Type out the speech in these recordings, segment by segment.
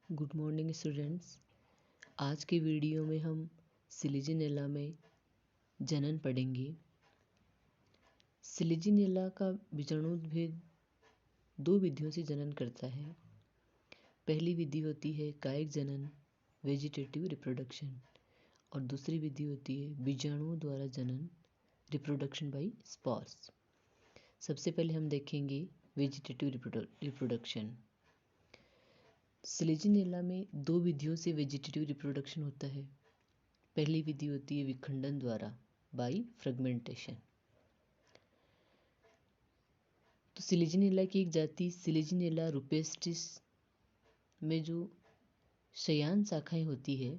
Good morning students. आज के video में हम सिलिजिनेला में जनन पढ़ेंगे। सिलिजिनेला का बीजाणुभेद दो विधियों से जनन करता है। पहली विधि होती है कायिक जनन वेजिटेटिव रिप्रोडक्शन और दूसरी विधि होती है बीजाणुओं द्वारा जनन रिप्रोडक्शन बाय स्पॉर्स। सबसे पहले हम देखेंगे वेजिटेटिव रिप्रोडक्शन। सिलिजिनेला में दो विधियों से वेजिटेटिव रिप्रोडक्शन होता है। पहली विधि होती है विखंडन द्वारा बाय फ्रेगमेंटेशन। तो सिलिजिनेला की एक जाति सिलिजिनेला रुपेस्टिस में जो शयान शाखाएं होती है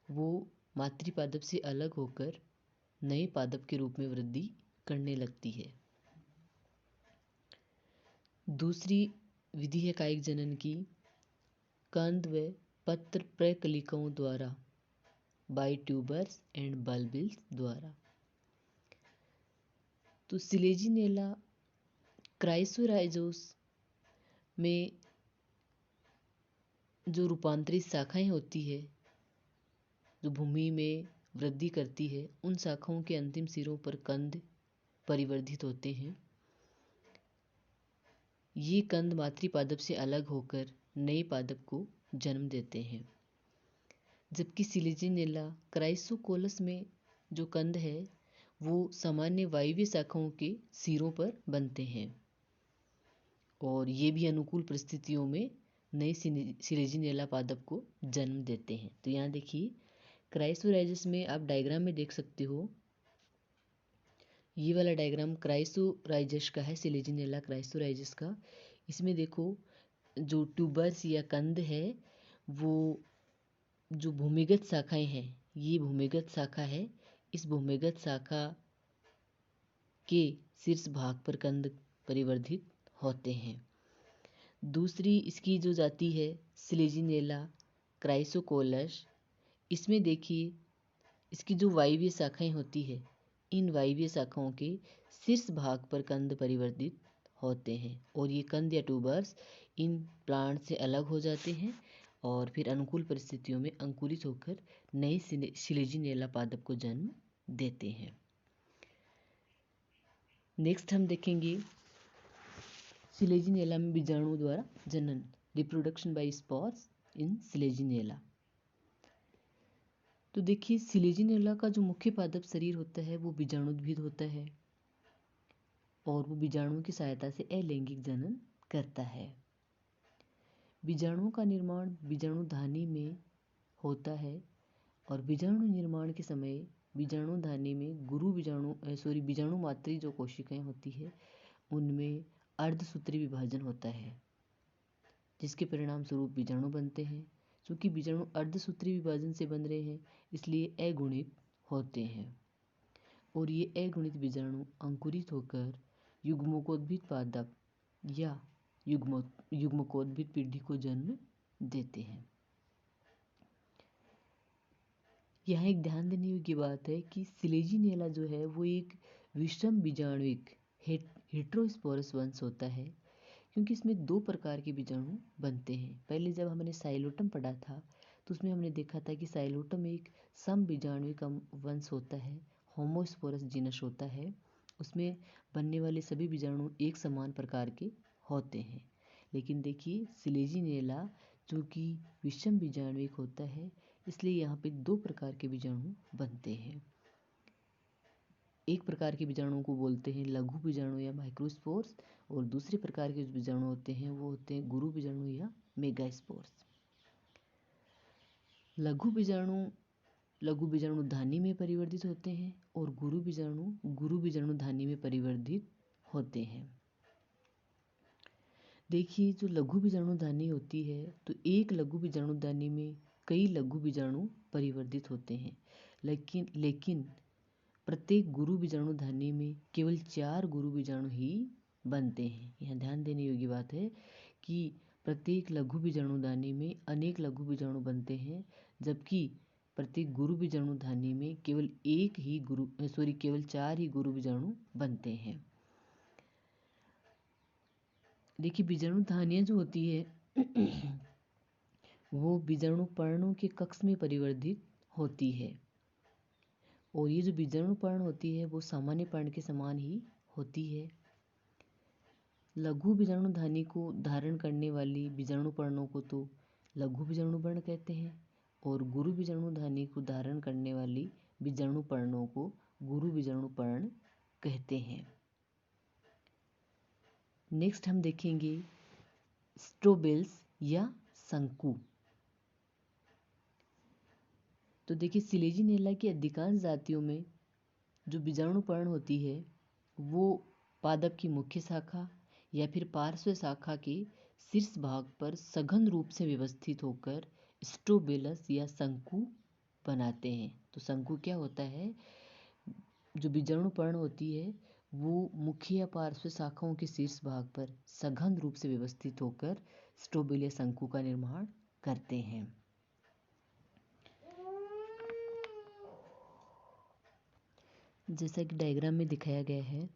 वो मातृपादप से अलग होकर नए पादप के रूप में वृद्धि करने लगती है। दूसरी विधि है कायिक जनन की कंद व पत्र प्रकलिकाओं द्वारा बाय ट्यूबर्स एंड बल्बिल्स द्वारा। तो सिलिजिनेला क्राइसोराइजोस में जो रूपांतरित शाखाएं होती है जो भूमि में वृद्धि करती है उन शाखाओं के अंतिम सिरों पर कंद परिवर्धित होते हैं। ये कंद मातृपादप से अलग होकर नए पादप को जन्म देते हैं। जबकि सिलिजिनेला क्राइसोकोलस में जो कंद है वो सामान्य वायवीय शाखाओं के सिरों पर बनते हैं और ये भी अनुकूल परिस्थितियों में नए सिलिजिनेला पादप को जन्म देते हैं। तो यहाँ देखिए क्राइसोराइजस में आप डायग्राम में देख सकते हो, ये वाला डायग्राम क्राइसोराइजस का है, सिलिजिनेला क्राइसोराइजस का। इसमें देखो जो ट्यूबर्स या कंद है वो जो भूमिगत शाखाएं हैं, ये भूमिगत शाखा है। इस भूमिगत शाखा के शीर्ष भाग पर कंद परिवर्धित होते हैं। दूसरी इसकी जो जाति है सिलिजिनेला क्राइसोकोलस, इसमें देखिए इसकी जो वायवीय शाखाएं होती है इन वायवीय शाखाओं के शीर्ष भाग पर कंद परिवर्तित होते हैं और ये कंद या ट्यूबर्स इन प्लांट से अलग हो जाते हैं और फिर अनुकूल परिस्थितियों में अंकुरित होकर नए सिलिजिनेला पादप को जन्म देते हैं। नेक्स्ट हम देखेंगे सिलिजिनेला में बीजाणु द्वारा जनन रिप्रोडक्शन बाय स्पॉर्स इन सिलिजिनेला। तो देखिए सिलिजिनेला का जो मुख्य पादप शरीर होता है वो बीजाणुद्भिद होता है और वो बीजाणुओं की सहायता से अलैंगिक जनन करता है। बीजाणुओं का निर्माण बीजाणुधानी में होता है और बीजाणु निर्माण के समय बीजाणुधानी में बीजाणु मात्री जो कोशिकाएं होती है उनमें अर्धसूत्री विभाजन होता है जिसके परिणाम स्वरूप बीजाणु बनते हैं। क्योंकि बीजाणु अर्धसूत्री विभाजन से बन रहे हैं इसलिए अगुणित होते हैं और ये अगुणित बीजाणु अंकुरित होकर युग्मकोद्भिद पादप या युग्मकोद्भिद पीढ़ी को जन्म देते हैं। यहाँ एक ध्यान देने योग्य बात है कि सिलिजिनेला जो है वो एक विषम बीजाणुविक हेटेरोस्पोरस वंश होता है क्योंकि इसमें दो प्रकार के बीजाणु बनते हैं। पहले जब हमने साइलोटम पढ़ा था तो उसमें हमने देखा था कि साइलोटम एक सम बीजाणुविक वंश होता है, होमोस्पोरस जीनस होता है। उसमें बनने वाले सभी बीजाणु एक समान प्रकार के होते हैं। लेकिन देखिए सिलिजिनेला जो कि विषम बीजाणुविक होता है इसलिए यहाँ पे दो प्रकार के बीजाणु बनते हैं। एक प्रकार के बीजाणुओं को बोलते हैं लघु बीजाणु या माइक्रोस्पोर्स और दूसरे प्रकार के जो बीजाणु होते हैं वो होते हैं गुरु बीजाणु या मेगास्पोर्स। लघु बीजाणु धानी में परिवर्तित होते हैं और गुरु बीजाणु धानी में परिवर्तित होते हैं। देखिए जो लघु बीजाणु धानी होती है तो एक लघु बीजाणु धानी में कई लघु बीजाणु परिवर्तित होते हैं लेकिन प्रत्येक गुरु बीजाणु धानी में केवल 4 गुरु बीजाणु ही बनते हैं। यहाँ ध्यान देने योग्य बात है कि प्रत्येक लघु बीजाणु धानी में अनेक लघु बीजाणु बनते हैं जबकि प्रत्येक गुरु बीजाणु धानी में केवल 4 ही गुरु बीजाणु बनते हैं। देखिए बीजाणु धानियाँ जो होती है वो बीजाणु पर्णों के कक्ष में परिवर्धित होती है। और ये जो बीजाणु पर्ण होती है वो सामान्य पर्ण के समान ही होती है। लघु बीजाणुधानी को धारण करने वाली बीजाणु पर्णों को तो लघु बीजाणु पर्ण कहते हैं और गुरु बीजाणुधानी को धारण करने वाली बीजाणु पर्णों को गुरु बीजाणु पर्ण कहते हैं। नेक्स्ट हम देखेंगे स्ट्रोबिल्स या शंकु। तो देखिए, सिलेजिनेला की अधिकांश जातियों में जो बीजाणु पर्ण होती है वो पादप की मुख्य शाखा या फिर पार्श्व शाखा के शीर्ष भाग पर सघन रूप से व्यवस्थित होकर स्ट्रोबिलस या शंकु बनाते हैं। तो शंकु क्या होता है? जो बीजाणु पर्ण होती है वो मुख्य या पार्श्व शाखाओं के शीर्ष भाग पर सघन रूप से व्यवस्थित होकर स्ट्रोबिल या शंकु का निर्माण करते हैं। जैसा कि डायग्राम में दिखाया गया है,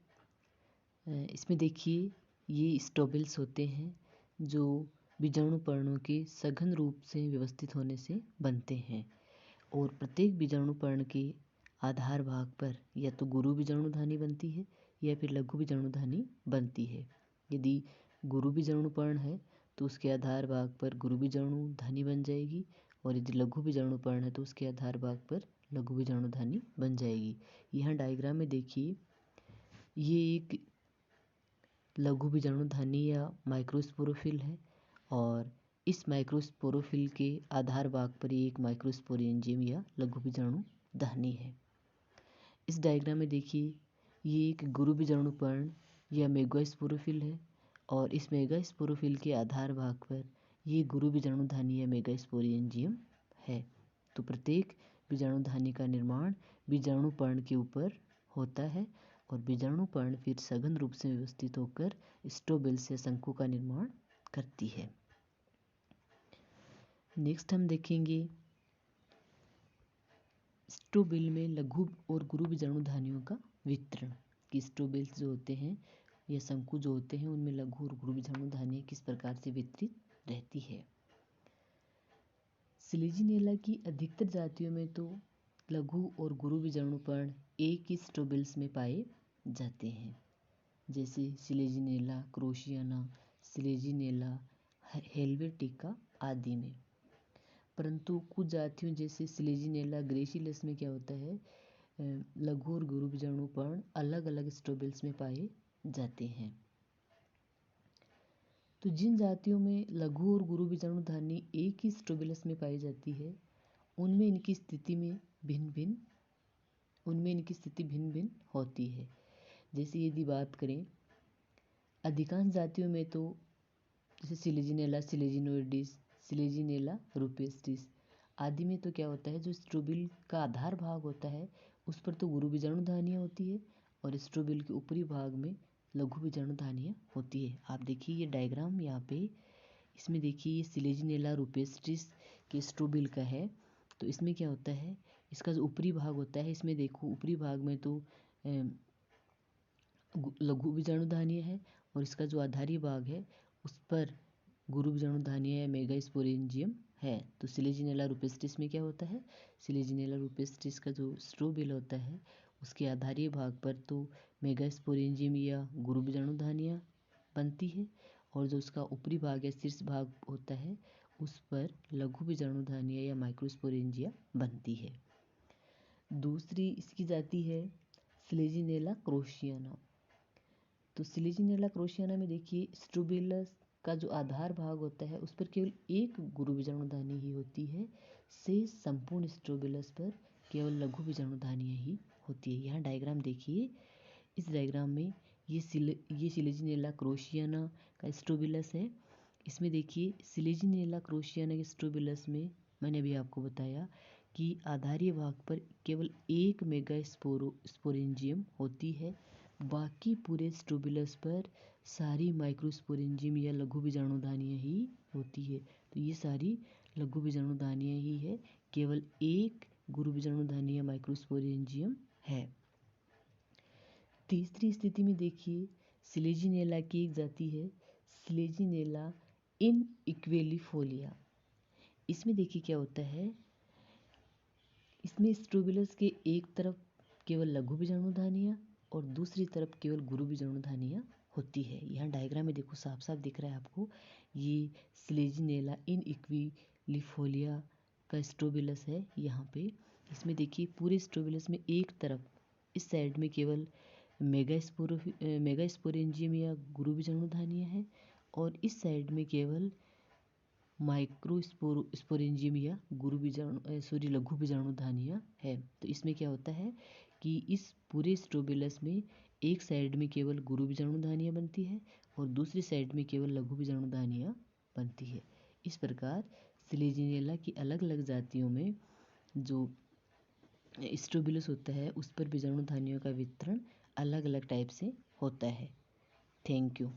इसमें देखिए ये स्ट्रोबिल्स होते हैं जो बीजाणु पर्णों के सघन रूप से व्यवस्थित होने से बनते हैं और प्रत्येक बीजाणु पर्ण के आधार भाग पर या तो गुरु बीजाणुधानी बनती है या फिर लघु बीजाणुधानी बनती है। यदि गुरु बीजाणु पर्ण है तो उसके आधार भाग पर गुरु बीजाणुधानी बन जाएगी और यदि लघु बीजाणु पर्ण है तो उसके आधार भाग पर लघु बीजाणुधानी बन जाएगी। यहाँ डायग्राम में देखिए, ये एक लघु बीजाणुधानी या माइक्रोस्पोरोफिल है और इस माइक्रोस्पोरोफिल के आधार भाग पर एक माइक्रोस्पोरेंजियम या लघु बीजाणुधानी है। इस डायग्राम में देखिए, ये एक गुरु बीजाणु पर्ण या मेगास्पोरोफिल है और इस मेगास्पोरोफिल के आधार भाग पर ये गुरु बीजाणुधानी या मेगास्पोरेंजियम है। तो प्रत्येक बीजाणुधानी का निर्माण बीजाणु पर्ण के ऊपर होता है और बीजाणु पर्ण फिर सघन रूप से व्यवस्थित होकर स्ट्रोबिल्स या शंकु का निर्माण करती है। नेक्स्ट हम देखेंगे स्ट्रोबिल में लघु और गुरु बीजाणुधानियों का वितरण कि स्ट्रोबिल्स जो होते हैं या शंकु जो होते हैं उनमें लघु और गुरु बीजाणुधानी किस प्रकार से वितरित रहती है। सिलेजिनेला की अधिकतर जातियों में तो लघु और गुरु बीजाणु पर्ण एक ही स्ट्रोबिल्स में पाए जाते हैं, जैसे सिलेजिनेला क्रोशियाना, सिलेजिनेला हेल्वेटिका आदि में। परंतु कुछ जातियों जैसे सिलेजिनेला ग्रेसिलस में क्या होता है, लघु और गुरु बीजाणु पर्ण अलग अलग स्ट्रोबिल्स में पाए जाते हैं। तो जिन जातियों में लघु और गुरु बीजाणुधानी एक ही स्ट्रोबिलस में पाई जाती है उनमें इनकी स्थिति भिन्न भिन्न होती है। जैसे यदि बात करें, अधिकांश जातियों में तो जैसे सिलेजिनेला सिलेजिनोइडिस, सिलेजिनेला रूपेस्टिस आदि में तो क्या होता है, जो स्ट्रोबिल का आधार भाग होता है उस पर तो गुरु बीजाणुधानियाँ होती है और स्ट्रोबिल के ऊपरी भाग में लघु बीजाणुधानियाँ होती है। आप देखिए ये डायग्राम यहाँ पे, इसमें देखिए ये सिलेजिनेला रूपेस्टिस के स्ट्रोबिल का है। तो इसमें क्या होता है, इसका जो ऊपरी भाग होता है, इसमें देखो ऊपरी भाग में तो लघु बीजाणुधानियाँ है और इसका जो आधारी भाग है उस पर गुरु बीजाणुधानियाँ या मेगास्पोरेंजियम है। तो सिलेजिनेला रूपेस्टिस में क्या होता है, सिलेजिनेला रूपेस्टिस का जो स्ट्रोबिल होता है उसके आधारी भाग पर तो मेगास्पोरेंजियम या गुरु बीजाणुधानियाँ बनती है और जो उसका ऊपरी भाग या शीर्ष भाग होता है उस पर लघु बीजाणुधानियाँ या माइक्रोस्पोरेंजिया बनती है। दूसरी इसकी जाति है सिलेजिनेला क्रोशियाना। तो सिलेजिनेला क्रोशियाना में देखिए स्ट्रोबिलस का जो आधार भाग होता है उस पर केवल एक गुरु बीजाणुधानी ही होती है, से संपूर्ण स्ट्रोबिलस पर केवल लघु बीजाणुधानियाँ ही होती है। यहाँ डायग्राम देखिए, इस डायग्राम में ये सिलेजिनेला क्रोशियाना का स्ट्रोबिलस है। इसमें देखिए सिलेजिनेला क्रोशियाना के स्ट्रोबिलस में मैंने अभी आपको बताया कि आधारीय भाग पर केवल एक स्पोरेंजियम होती है, बाकी पूरे स्ट्रोबिलस पर सारी माइक्रोस्पोरेंजियम या लघु बीजाणुधानियाँ ही होती है। तो ये सारी लघु बीजाणुधानियाँ ही है, केवल एक गुरु बीजाणुधानी या माइक्रोस्पोरेंजियम है। तीसरी स्थिति में देखिए सिलेजिनेला की एक जाति है सिलेजिनेला इनइक्वेलिफोलिया। इसमें देखिए क्या होता है, इसमें स्ट्रोबिलस के एक तरफ केवल लघु बीजाणुधानियाँ और दूसरी तरफ केवल गुरु बीजाणुधानियाँ होती है। यहाँ डायग्राम में देखो साफ साफ दिख रहा है आपको, ये स्लेजिनेला इन इक्विलिफोलिया का स्ट्रोबिलस है यहाँ पे। इसमें देखिए पूरे स्ट्रोबिलस में एक तरफ इस साइड में केवल मेगास्पोरेंजियम या गुरु बीजाणुधानियाँ हैं और इस साइड में केवल माइक्रोस्पोरेंजियम या लघु बीजाणुधानियाँ है। तो इसमें क्या होता है कि इस पूरे स्ट्रोबिलस में एक साइड में केवल गुरु बीजाणुधानियाँ बनती है और दूसरी साइड में केवल लघु बीजाणुधानियाँ बनती है। इस प्रकार स्लेजिनेला की अलग अलग जातियों में जो स्ट्रोबिलस होता है उस पर बीजाणुधानियों का वितरण अलग अलग टाइप से होता है। Thank you.